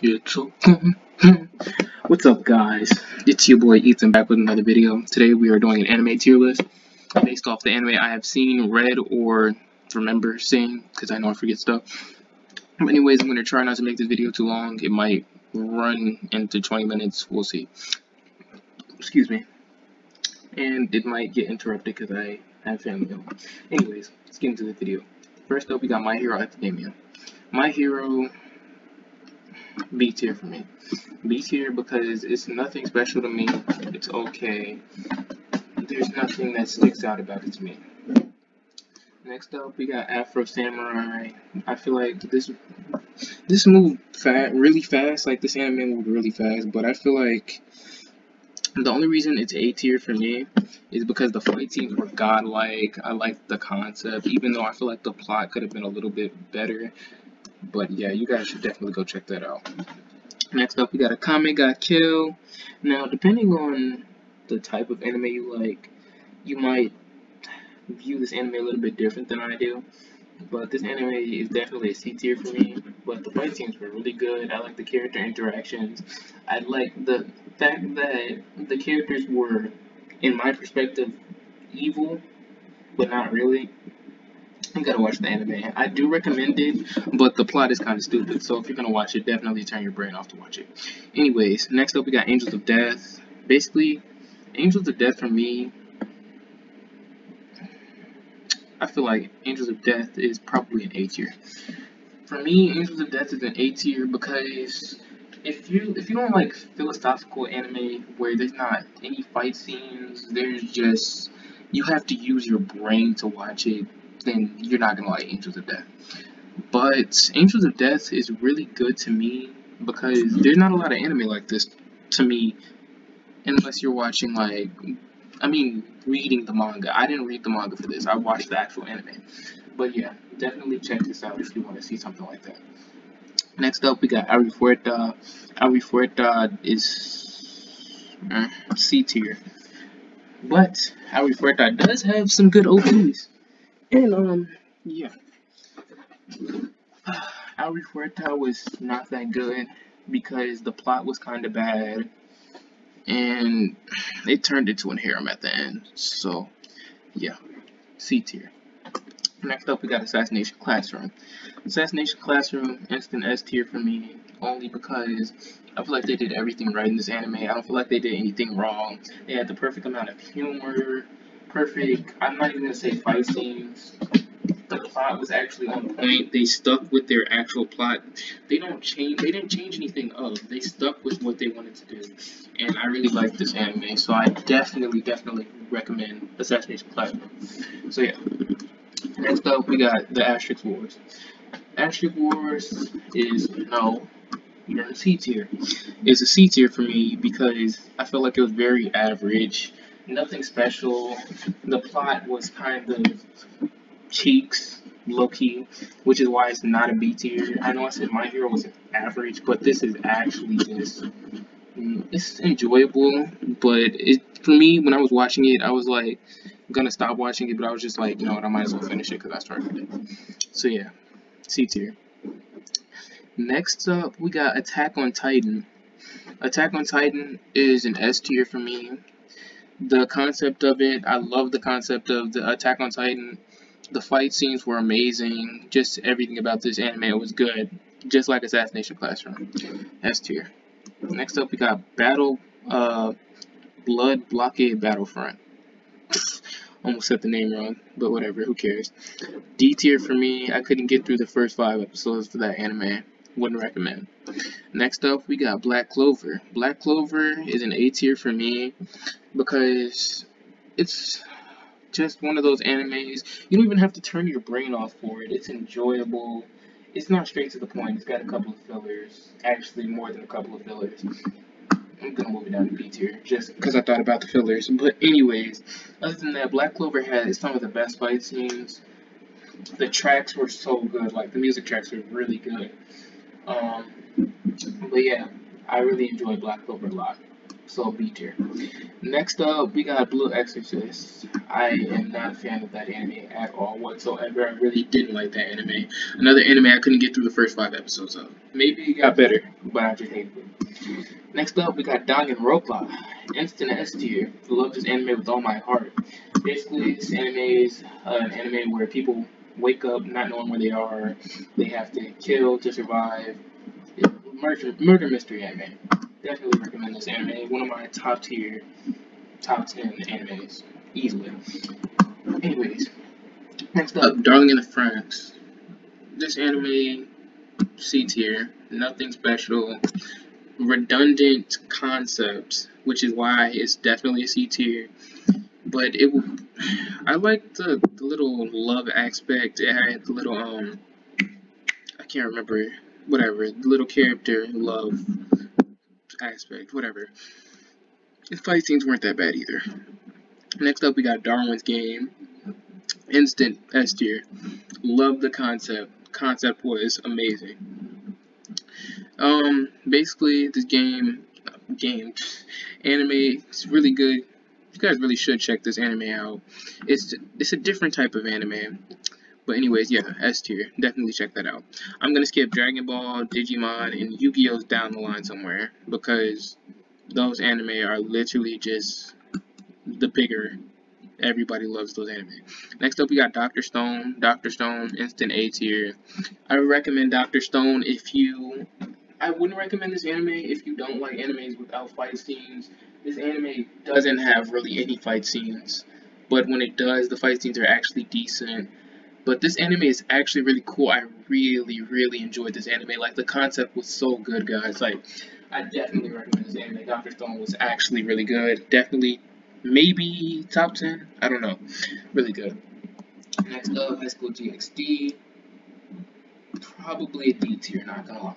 It's so What's up, guys? It's your boy Ethan back with another video. Today we are doing an anime tier list based off the anime I have seen, read, or remember seeing, because I know I forget stuff. But anyways, I'm going to try not to make this video too long. It might run into 20 minutes. We'll see. Excuse me. And it might get interrupted because I have family home. Anyways, let's get into the video. First up, we got My Hero Academia. My Hero, B tier for me. B tier because it's nothing special to me. It's okay. There's nothing that sticks out about it to me. Next up, we got Afro Samurai. I feel like this moved really fast. Like, this anime moved really fast, but I feel like the only reason it's A tier for me is because the fight scenes were godlike. I liked the concept, even though I feel like the plot could have been a little bit better. But yeah, you guys should definitely go check that out. Next up, we got Akame ga Kill. Now, depending on the type of anime you like, you might view this anime a little bit different than I do. But this anime is definitely a C tier for me. But the fight scenes were really good. I like the character interactions. I like the fact that the characters were, in my perspective, evil, but not really. You gotta watch the anime. I do recommend it, but the plot is kind of stupid. So if you're gonna watch it, definitely turn your brain off to watch it. Anyways, next up we got Angels of Death. Basically, Angels of Death for me, I feel like Angels of Death is probably an A tier. For me, Angels of Death is an A tier because if you don't like philosophical anime where there's not any fight scenes, there's just, you have to use your brain to watch it, then you're not gonna like Angels of Death. But Angels of Death is really good to me because there's not a lot of anime like this to me unless you're watching, like, reading the manga. I didn't read the manga for this. I watched the actual anime. But yeah, definitely check this out if you want to see something like that. Next up, we got Arifureta. Arifureta is C tier. But Arifureta does have some good OPs. And, yeah. Arifureta was not that good because the plot was kind of bad. And it turned into a harem at the end. So, yeah. C tier. Next up, we got Assassination Classroom. Assassination Classroom, instant S tier for me, only because I feel like they did everything right in this anime. I don't feel like they did anything wrong. They had the perfect amount of humor, perfect, I'm not even going to say fight scenes. The plot was actually on point. They stuck with their actual plot. They didn't change anything up. They stuck with what they wanted to do. And I really like this anime, so I definitely recommend Assassination Classroom. So yeah. Next up, we got the Asterix Wars. Asterix Wars is, no, you're in a C tier. It's a C tier for me because I felt like it was very average. Nothing special. The plot was kind of cheeks, low-key, which is why it's not a B tier. I know I said My Hero was average, but this is actually just, it's enjoyable, but for me, when I was watching it, I was like, gonna stop watching it, but I was just like, you know what, I might as well finish it because I started it. So yeah, C tier. Next up, we got Attack on Titan. Attack on Titan is an S tier for me. The concept of it, I love the concept of the Attack on Titan. The fight scenes were amazing. Just everything about this anime was good. Just like Assassination Classroom. S tier. Next up, we got Blood Blockade Battlefront. Almost said the name wrong, but whatever, who cares. D tier for me. I couldn't get through the first 5 episodes for that anime. Wouldn't recommend. Next up, we got Black Clover. Black Clover is an A tier for me because it's just one of those animes. You don't even have to turn your brain off for it. It's enjoyable. It's not straight to the point. It's got a couple of fillers. Actually, more than a couple of fillers. I'm gonna move it down to B tier just because I thought about the fillers. But anyways, other than that, Black Clover had some of the best fight scenes. The tracks were so good. Like, the music tracks were really good. But yeah, I really enjoyed Black Clover a lot. So B tier. Next up, we got Blue Exorcist. I am not a fan of that anime at all whatsoever. I really didn't like that anime. Another anime I couldn't get through the first 5 episodes of. Maybe it got better, but I just hated it. Next up, we got Danganronpa. Instant S tier. I love this anime with all my heart. Basically, this anime is an anime where people wake up not knowing where they are. They have to kill to survive. Murder mystery anime. Definitely recommend this anime. One of my top 10 animes, easily. Anyways, next up, Darling in the Franxx. This anime, C tier, nothing special, redundant concepts, which is why it's definitely a C tier. But I like the little love aspect. It had the little I can't remember, whatever, the little character love aspect, whatever. The fight scenes weren't that bad either. Next up, we got Darwin's Game. Instant S tier. Love the concept. Concept was amazing. Basically, this anime is really good. You guys really should check this anime out. It's a different type of anime. But anyways, yeah, S tier. Definitely check that out. I'm gonna skip Dragon Ball, Digimon, and Yu-Gi-Oh's down the line somewhere because those anime are literally just the bigger. Everybody loves those anime. Next up, we got Dr. Stone. Dr. Stone, instant A tier. I would recommend Dr. Stone I wouldn't recommend this anime if you don't like animes without fight scenes. This anime doesn't have really any fight scenes, but when it does, the fight scenes are actually decent. But this anime is actually really cool. I really, really enjoyed this anime. Like, the concept was so good, guys. Like, I definitely recommend this anime. Dr. Stone was actually really good. Definitely, maybe top 10. I don't know. Really good. Next up, High School DxD. Probably a D tier, not gonna lie.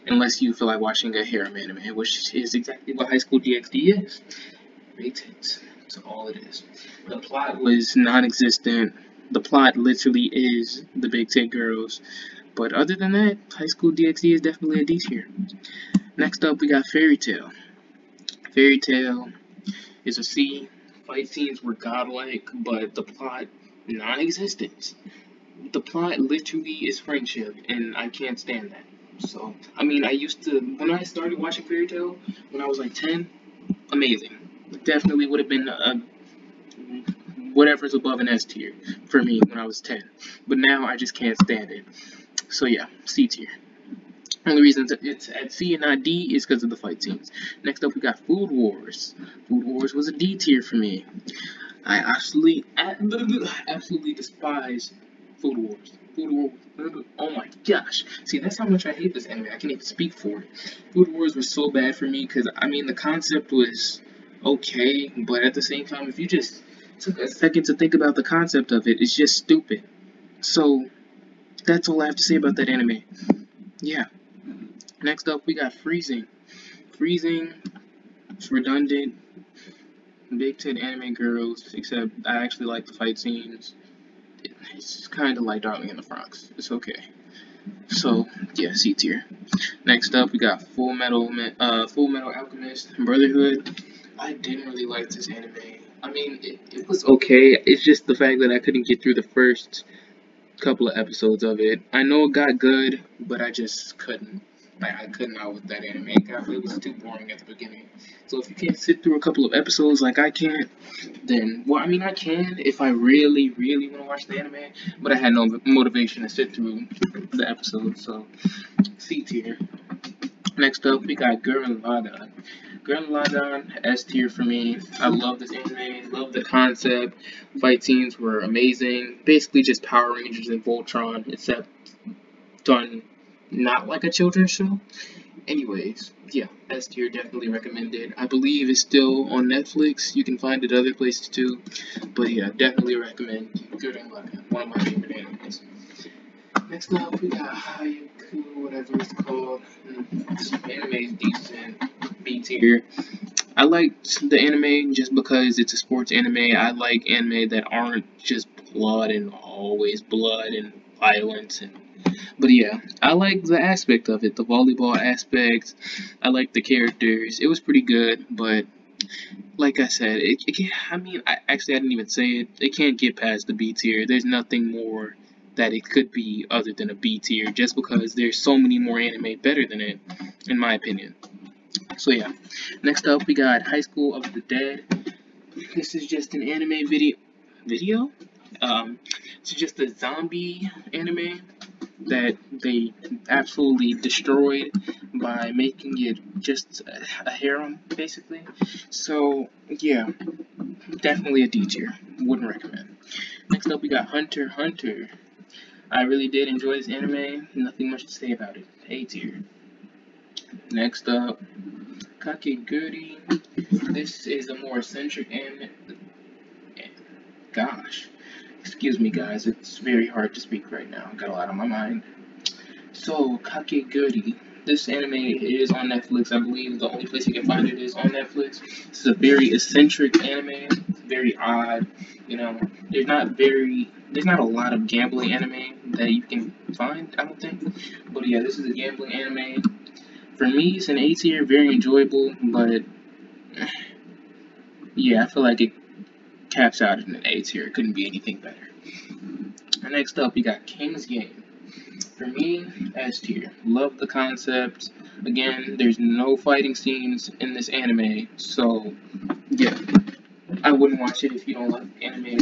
Unless you feel like watching a harem anime, which is exactly what High School DxD is. Big tits. That's all it is. The plot was non-existent. The plot literally is the big tit girls. But other than that, High School DxD is definitely a D tier. Next up, we got Fairy Tail. Fairy Tail is a C. Fight scenes were godlike, but the plot, non-existent. The plot literally is friendship, and I can't stand that. So, I mean, when I started watching Fairy Tail, when I was like 10, amazing. Definitely would have been whatever's above an S tier for me when I was 10. But now I just can't stand it. So yeah, C tier. Only reason it's at C and not D is because of the fight scenes. Next up, we got Food Wars. Food Wars was a D tier for me. I absolutely despise Food Wars. Food Wars. Oh my gosh. See, that's how much I hate this anime. I can't even speak for it. Food Wars was so bad for me because, I mean, the concept was okay, but at the same time, if you just took a second to think about the concept of it, it's just stupid. So, that's all I have to say about that anime. Yeah. Next up, we got Freezing. Freezing, it's redundant. Big tit anime girls, except I actually like the fight scenes. It's kind of like Darling in the Franxx. It's okay. So, yeah, C tier. Next up, we got Full Metal Alchemist Brotherhood. I didn't really like this anime. I mean, it was okay. It's just the fact that I couldn't get through the first couple of episodes of it. I know it got good, but I just couldn't. I couldn't out with that anime. It was too boring at the beginning. So if you can't sit through a couple of episodes like I can't, then, well, I mean, I can if I really, really want to watch the anime, but I had no motivation to sit through the episodes, so C tier. Next up, we got Gurren Lagann. Gurren Lagann, S tier for me. I love this anime, love the concept. Fight scenes were amazing. Basically just Power Rangers and Voltron, except done not like a children's show. Anyways, yeah, S tier, definitely recommended. I believe it's still on Netflix. You can find it other places too. But yeah, definitely recommend Gurren Lagann, one of my favorite animes. Next up, we got Haikyuu, whatever it's called. This anime is decent. B tier. I liked the anime just because it's a sports anime. I like anime that aren't just blood and always blood and violence but yeah, I like the aspect of it, the volleyball aspect. I like the characters. It was pretty good, but like I said, it can't, I mean, I didn't even say it. It can't get past the B tier. There's nothing more that it could be other than a B tier, just because there's so many more anime better than it, in my opinion. So yeah, next up we got High School of the Dead. This is just an anime video. It's just a zombie anime that they absolutely destroyed by making it just a harem, basically. So yeah, definitely a D tier. Wouldn't recommend. Next up, we got Hunter x Hunter. I really did enjoy this anime. Nothing much to say about it. A tier. Next up, Kakegurui. This is a more eccentric anime. Gosh, excuse me, guys. It's very hard to speak right now. Got a lot on my mind. So, Kakegurui. This anime is on Netflix. I believe the only place you can find it is on Netflix. This is a very eccentric anime. It's very odd. You know, there's not a lot of gambling anime that you can find, I don't think. But yeah, this is a gambling anime. For me, it's an A tier, very enjoyable, but yeah, I feel like it caps out in an A tier. It couldn't be anything better. And next up, we got King's Game. For me, S tier. Love the concept. Again, there's no fighting scenes in this anime, so yeah, I wouldn't watch it if you don't like anime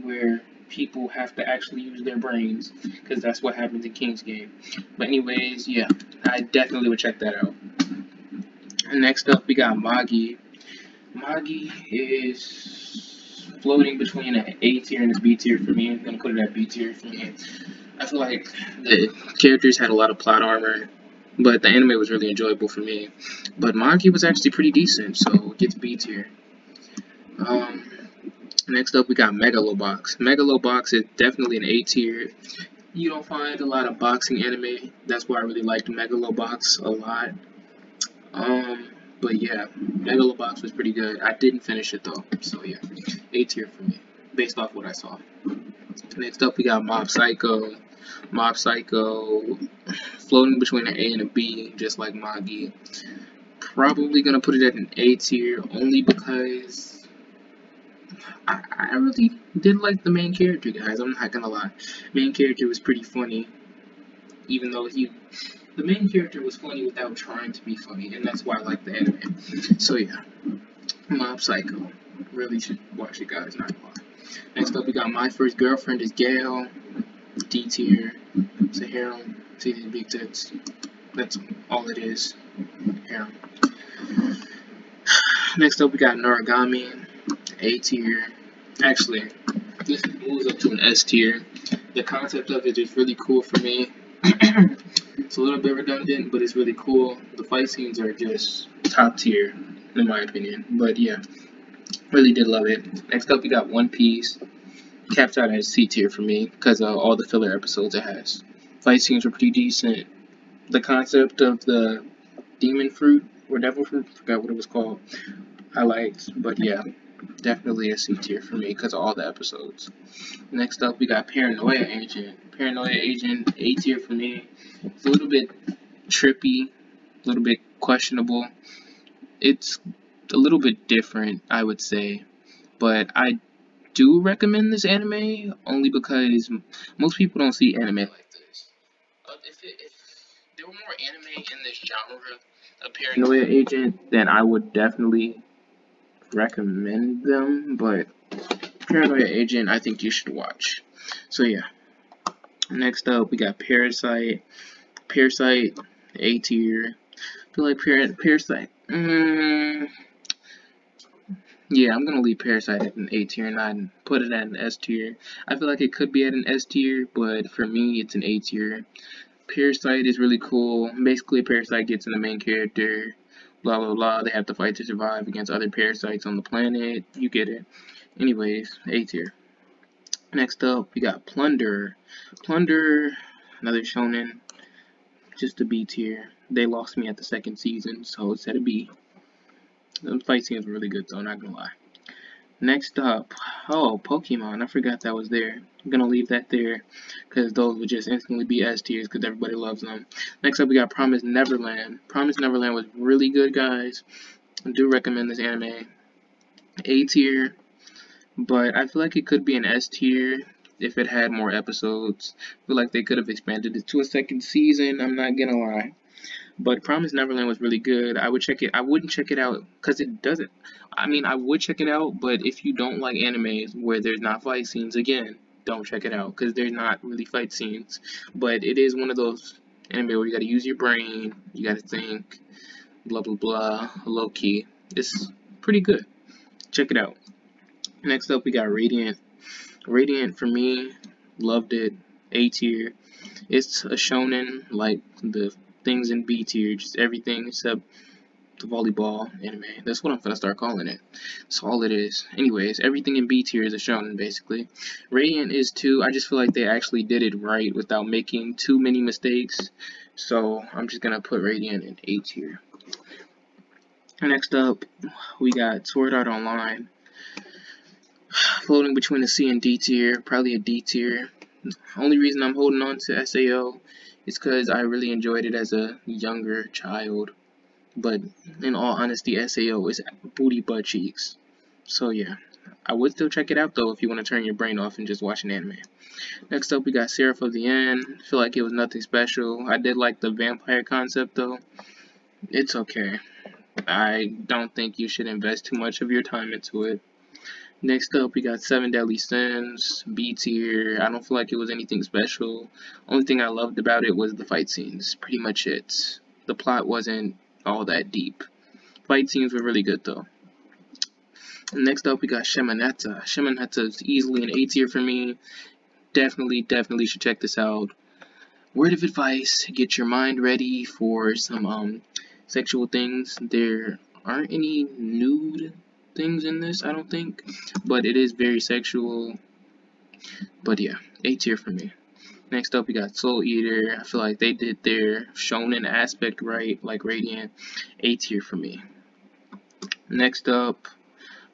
where people have to actually use their brains, because that's what happens in King's Game. But anyways, yeah, I definitely would check that out. And next up, we got Magi. Magi is floating between an A tier and a B tier for me. I'm gonna put it at B tier for me. I feel like the characters had a lot of plot armor, but the anime was really enjoyable for me. But Magi was actually pretty decent, so it gets B tier. Next up, we got Megalobox. Megalobox is definitely an A tier. You don't find a lot of boxing anime. That's why I really liked Megalobox a lot. But yeah, Megalobox was pretty good. I didn't finish it though, so yeah, A tier for me, based off what I saw. Next up, we got Mob Psycho. Mob Psycho, floating between an A and a B, just like Magi. Probably gonna put it at an A tier, only because I really did like the main character, guys. I'm not gonna lie. Main character was pretty funny, even though the main character was funny without trying to be funny, and that's why I like the anime. So yeah, Mob Psycho. Really should watch it, guys. Not gonna lie. Next up, we got My First Girlfriend is Gail. D tier. It's a harem. See these big tits. That's all it is. Harem. Next up, we got Noragami. A tier. Actually, this moves up to an S tier. The concept of it is really cool for me. It's a little bit redundant, but it's really cool. The fight scenes are just top tier, in my opinion. But yeah, really did love it. Next up, we got One Piece. Capped out as C tier for me because of all the filler episodes it has. Fight scenes were pretty decent. The concept of the demon fruit or devil fruit, forgot what it was called, I liked. But yeah, definitely a C tier for me because of all the episodes. Next up, we got Paranoia Agent. Paranoia Agent, A tier for me. It's a little bit trippy, a little bit questionable. It's a little bit different, I would say. But I do recommend this anime only because most people don't see anime like this. If there were more anime in this genre of Paranoia Agent, then I would definitely recommend them, but Paranoia Agent, I think you should watch. So yeah. Next up, we got Parasite. Parasite, A tier. I feel like Parasite. Yeah, I'm gonna leave Parasite at an A tier and not put it at an S tier. I feel like it could be at an S tier, but for me, it's an A tier. Parasite is really cool. Basically, Parasite gets in the main character. Blah blah blah. They have to fight to survive against other parasites on the planet. You get it. Anyways, A tier. Next up, we got Plunder. Plunder, another shonen. Just a B tier. They lost me at the second season, so it's at a B. The fight scenes were really good though, not gonna lie. Next up, oh, Pokemon. I forgot that was there. I'm gonna leave that there because those would just instantly be S tiers because everybody loves them. Next up, we got Promised Neverland. Promised Neverland was really good, guys. I do recommend this anime. A tier, but I feel like it could be an S tier if it had more episodes. I feel like they could have expanded it to a second season, I'm not gonna lie. But Promise Neverland was really good. I would check it. I wouldn't check it out because it doesn't. I mean, I would check it out, but if you don't like animes where there's not fight scenes, again, don't check it out because there's not really fight scenes. But it is one of those anime where you gotta use your brain, you gotta think, blah blah blah, low key. It's pretty good. Check it out. Next up, we got Radiant. Radiant, for me, loved it. A tier. It's a shonen like the things in B tier, just everything except the volleyball anime. That's what I'm gonna start calling it. That's all it is. Anyways, everything in B tier is a shonen, basically. Radiant is too. I just feel like they actually did it right without making too many mistakes. So I'm just gonna put Radiant in A tier. Next up, we got Sword Art Online. Floating between a C and D tier, probably a D tier. Only reason I'm holding on to SAO is because I really enjoyed it as a younger child. But in all honesty, SAO is booty butt cheeks. So yeah, I would still check it out though if you want to turn your brain off and just watch an anime. Next up, we got Seraph of the End. I feel like it was nothing special. I did like the vampire concept though. It's okay. I don't think you should invest too much of your time into it. Next up, we got Seven Deadly Sins, B tier. I don't feel like it was anything special. Only thing I loved about it was the fight scenes. Pretty much it. The plot wasn't all that deep. Fight scenes were really good though. Next up, we got Shemaneta. Shemaneta is easily an A tier for me. Definitely should check this out. Word of advice: get your mind ready for some sexual things. There aren't any nude things in this, I don't think, but it is very sexual. But yeah, A tier for me. Next up, we got Soul Eater. I feel like they did their shonen aspect right, like Radiant. A tier for me. Next up,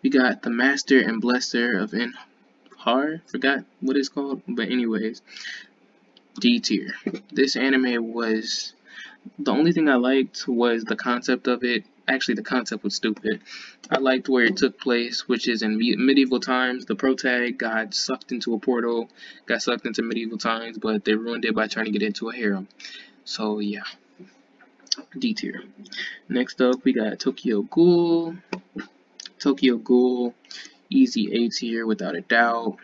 we got The Master and Blesser of Enhar. Forgot what it's called, but anyways, D tier. This anime was, the only thing I liked was the concept of it. Actually, the concept was stupid. I liked where it took place, which is in medieval times. The protag got sucked into a portal, got sucked into medieval times, but they ruined it by turning it into a harem. So yeah, D tier. Next up, we got Tokyo Ghoul. Tokyo Ghoul, easy A tier without a doubt.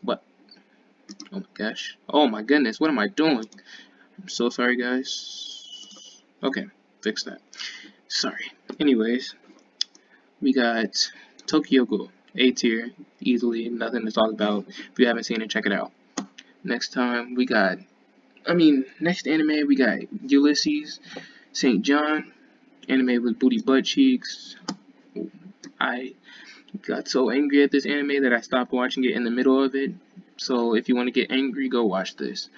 What? Oh my gosh. Oh my goodness, what am I doing? I'm so sorry, guys. Okay, fix that. Sorry. Anyways, we got Tokyo Ghoul, A tier, easily, nothing to talk about. If you haven't seen it, check it out. Next anime, we got Ulysses, St. John, anime with booty butt cheeks. I got so angry at this anime that I stopped watching it in the middle of it. So if you want to get angry, go watch this.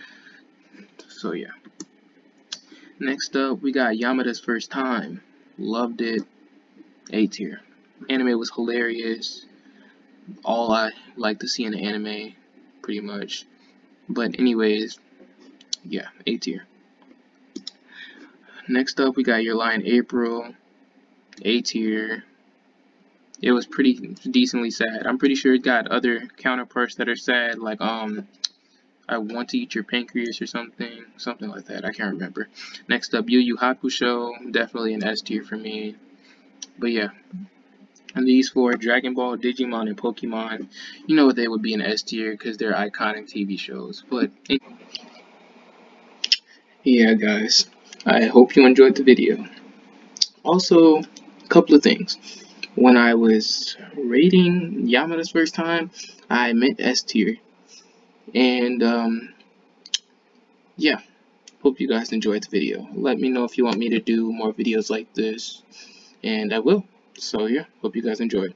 So yeah. Next up, we got Yamada's First Time. Loved it. A tier. Anime was hilarious. All I like to see in an anime, pretty much. But anyways, yeah, A tier. Next up, we got Your Lie in April. A tier. It was pretty decently sad. I'm pretty sure it got other counterparts that are sad, like I Want to Eat Your Pancreas or something like that. I can't remember. Next up, Yu Yu Hakusho, definitely an S tier for me. But yeah, and these four, Dragon Ball, Digimon, and Pokemon, you know they would be an S tier because they're iconic TV shows. But yeah, guys, I hope you enjoyed the video. Also, a couple of things. When I was rating Yamada's First Time, I meant S tier. And yeah, hope you guys enjoyed the video. Let me know if you want me to do more videos like this, and I will. So yeah, hope you guys enjoyed.